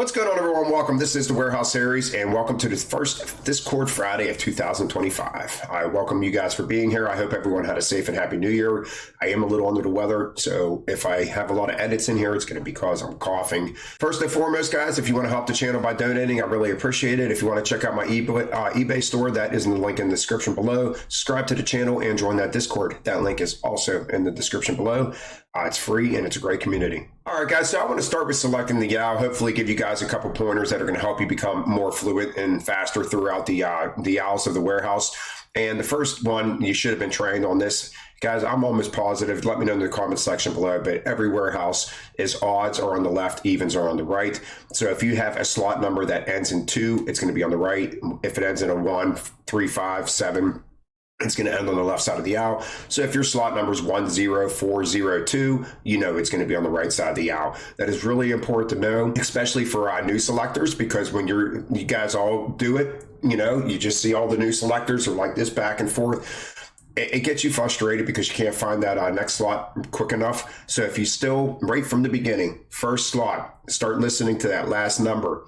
What's going on, everyone? Welcome. This is the Warehouse Series, and welcome to the first Discord Friday of 2025. I welcome you guys for being here. I hope everyone had a safe and happy new year. I am a little under the weather, so if I have a lot of edits in here, it's going to be because I'm coughing. First and foremost, guys, if you want to help the channel by donating, I really appreciate it. If you want to check out my eBay store, that is in the link in the description below. Subscribe to the channel and join that Discord. That link is also in the description below. It's free and it's a great community. All right, guys, so I want to start with selecting the YAL, hopefully give you guys a couple pointers that are going to help you become more fluent and faster throughout the YALs of the warehouse. And the first one, you should have been trained on this. Guys, I'm almost positive, let me know in the comment section below, but every warehouse is odds are on the left, evens are on the right. So if you have a slot number that ends in 2, it's going to be on the right. If it ends in a 1, 3, 5, 7, it's going to end on the left side of the YAL. So if your slot number is 10402, you know it's going to be on the right side of the YAL. That is really important to know, especially for new selectors, because when you guys all do it, you just see all the new selectors are like this back and forth. It gets you frustrated because you can't find that next slot quick enough. So if you still, right from the beginning, first slot, start listening to that last number.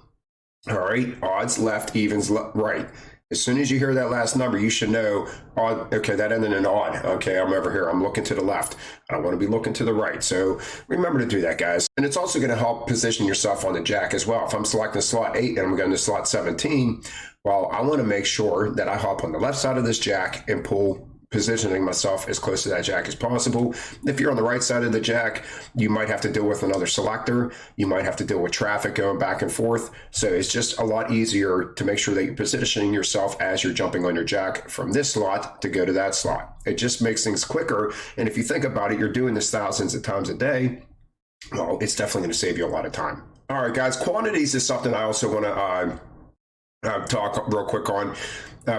All right, odds left, evens right. As soon as you hear that last number, you should know, okay, that ended in odd. Okay, I'm over here. I'm looking to the left. I don't want to be looking to the right. So remember to do that, guys. And it's also going to help position yourself on the jack as well. If I'm selecting slot 8 and I'm going to slot 17, well, I want to make sure that I hop on the left side of this jack and pull, positioning myself as close to that jack as possible. If you're on the right side of the jack, you might have to deal with another selector. You might have to deal with traffic going back and forth. So it's just a lot easier to make sure that you're positioning yourself as you're jumping on your jack from this slot to go to that slot. It just makes things quicker. And if you think about it, you're doing this thousands of times a day. Well, it's definitely going to save you a lot of time. All right, guys, quantities is something I also want to talk real quick on.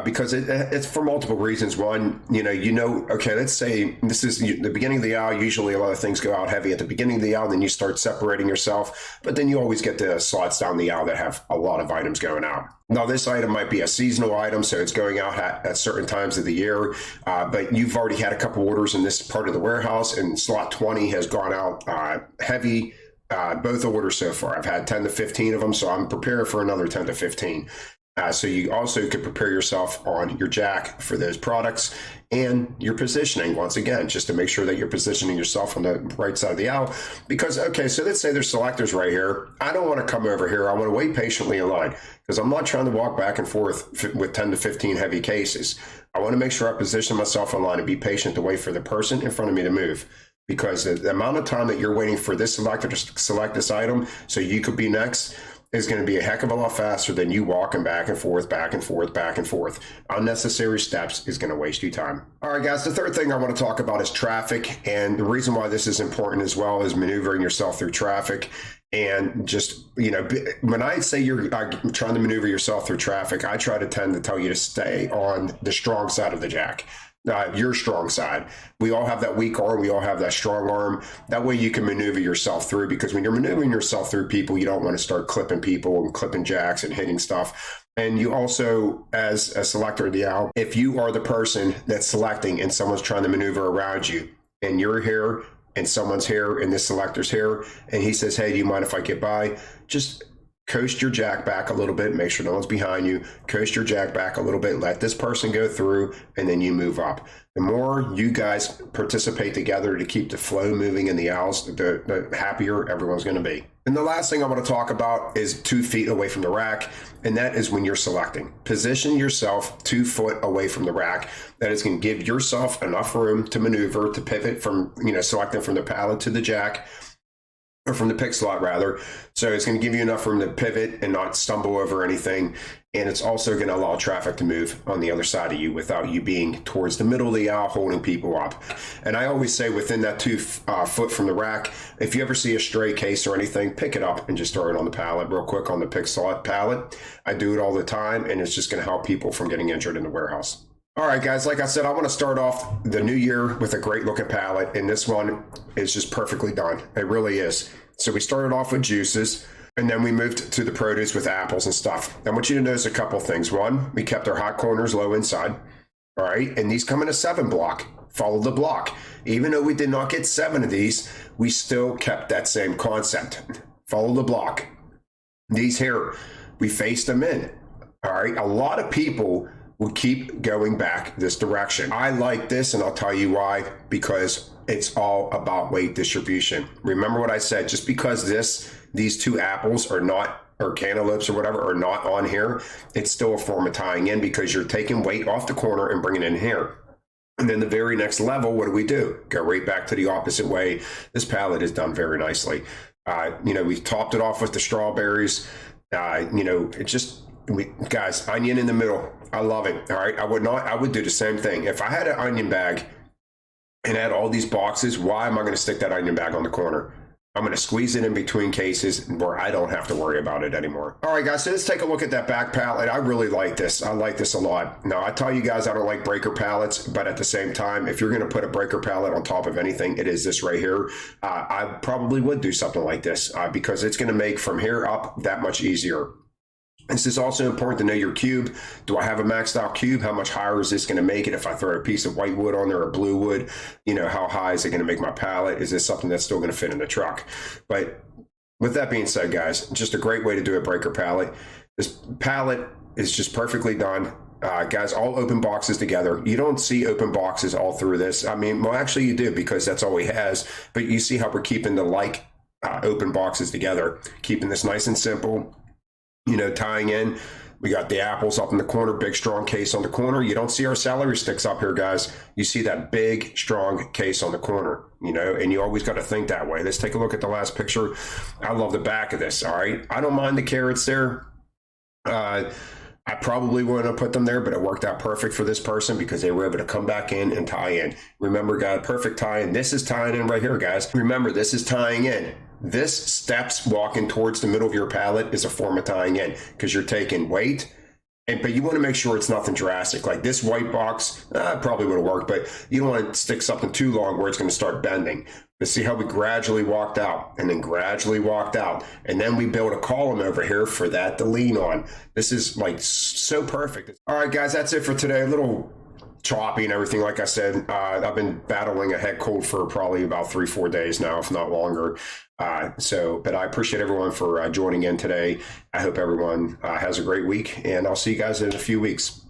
Because it's for multiple reasons. One, okay, let's say this is the beginning of the YAL. Usually a lot of things go out heavy at the beginning of the YAL, then you start separating yourself, but then you always get the slots down the YAL that have a lot of items going out. Now, this item might be a seasonal item, so it's going out at certain times of the year, but you've already had a couple orders in this part of the warehouse, and slot 20 has gone out heavy. Both orders so far. I've had 10 to 15 of them, so I'm prepared for another 10 to 15. So you also could prepare yourself on your jack for those products and your positioning, once again, just to make sure that you're positioning yourself on the right side of the YAL. Because, okay, so let's say there's selectors right here. I don't want to come over here. I want to wait patiently in line because I'm not trying to walk back and forth with 10 to 15 heavy cases. I want to make sure I position myself in line and be patient to wait for the person in front of me to move. Because the amount of time that you're waiting for this selector to select this item so you could be next is going to be a heck of a lot faster than you walking back and forth, back and forth, back and forth. Unnecessary steps is going to waste you time. All right, guys, the third thing I want to talk about is traffic. And the reason why this is important as well is maneuvering yourself through traffic. And just, when I say you're trying to maneuver yourself through traffic, I try to tend to tell you to stay on the strong side of the jack. Your strong side. We all have that weak arm. We all have that strong arm. That way you can maneuver yourself through, because when you're maneuvering yourself through people, you don't want to start clipping people and clipping jacks and hitting stuff. And you also, as a selector of the YAL, if you are the person that's selecting and someone's trying to maneuver around you and you're here and someone's here and this selector's here and he says, hey, do you mind if I get by? Just coast your jack back a little bit, make sure no one's behind you, coast your jack back a little bit, let this person go through, and then you move up. The more you guys participate together to keep the flow moving in the YALs, the happier everyone's going to be. And the last thing I want to talk about is 2 feet away from the rack, and that is when you're selecting. Position yourself 2 foot away from the rack. That is going to give yourself enough room to maneuver, to pivot from, selecting from the pallet to the jack, or from the pick slot rather. So it's going to give you enough room to pivot and not stumble over anything. And it's also going to allow traffic to move on the other side of you without you being towards the middle of the YAL holding people up. And I always say within that 2 foot from the rack, if you ever see a stray case or anything, pick it up and just throw it on the pallet real quick on the pick slot pallet. I do it all the time, and it's just going to help people from getting injured in the warehouse. All right, guys, like I said, I want to start off the new year with a great looking pallet, and this one is just perfectly done. It really is. So we started off with juices, and then we moved to the produce with apples and stuff. I want you to notice a couple things. One, we kept our hot corners low inside. All right, and these come in a 7 block. Follow the block. Even though we did not get 7 of these, we still kept that same concept. Follow the block. These here, we face them in. All right. A lot of people will keep going back this direction. I like this, and I'll tell you why, because it's all about weight distribution. Remember what I said, just because these two apples are not, or cantaloupes or whatever, are not on here, it's still a form of tying in because you're taking weight off the corner and bringing it in here. And then the very next level, what do? Go right back to the opposite way. This palette is done very nicely. We topped it off with the strawberries. It just, guys, onion in the middle. I love it. All right. I would do the same thing. If I had an onion bag and had all these boxes, why am I going to stick that onion bag on the corner? I'm going to squeeze it in between cases where I don't have to worry about it anymore. All right, guys, so let's take a look at that back pallet. I really like this. I like this a lot. Now, I tell you guys I don't like breaker pallets, but at the same time, if you're going to put a breaker pallet on top of anything, it is this right here. I probably would do something like this because it's going to make from here up that much easier. This is also important to know your cube. Do I have a maxed out cube? How much higher is this going to make it if I throw a piece of white wood on there or blue wood? How high is it going to make my pallet? Is this something that's still going to fit in the truck? But with that being said, guys, just a great way to do a breaker pallet. This pallet is just perfectly done. Guys, all open boxes together. You don't see open boxes all through this. I mean, well, actually you do because that's all he has. But you see how we're keeping the open boxes together, keeping this nice and simple. Tying in. We got the apples up in the corner, big strong case on the corner. You don't see our celery sticks up here, guys. You see that big strong case on the corner, and you always got to think that way. Let's take a look at the last picture. I love the back of this. All right. I don't mind the carrots there. I probably wouldn't have put them there, but it worked out perfect for this person because they were able to come back in and tie in. Remember, guys, perfect tie in. This is tying in right here, guys. Remember, this is tying in. This steps walking towards the middle of your pallet is a form of tying in because you're taking weight, but you want to make sure it's nothing drastic. Like this white box probably would have worked, but you don't want to stick something too long where it's going to start bending. But see how we gradually walked out and then gradually walked out. And then we built a column over here for that to lean on. This is like so perfect. All right, guys, that's it for today. A little choppy and everything. Like I said, I've been battling a head cold for probably about 3-4 days now, if not longer. But I appreciate everyone for joining in today. I hope everyone has a great week, and I'll see you guys in a few weeks.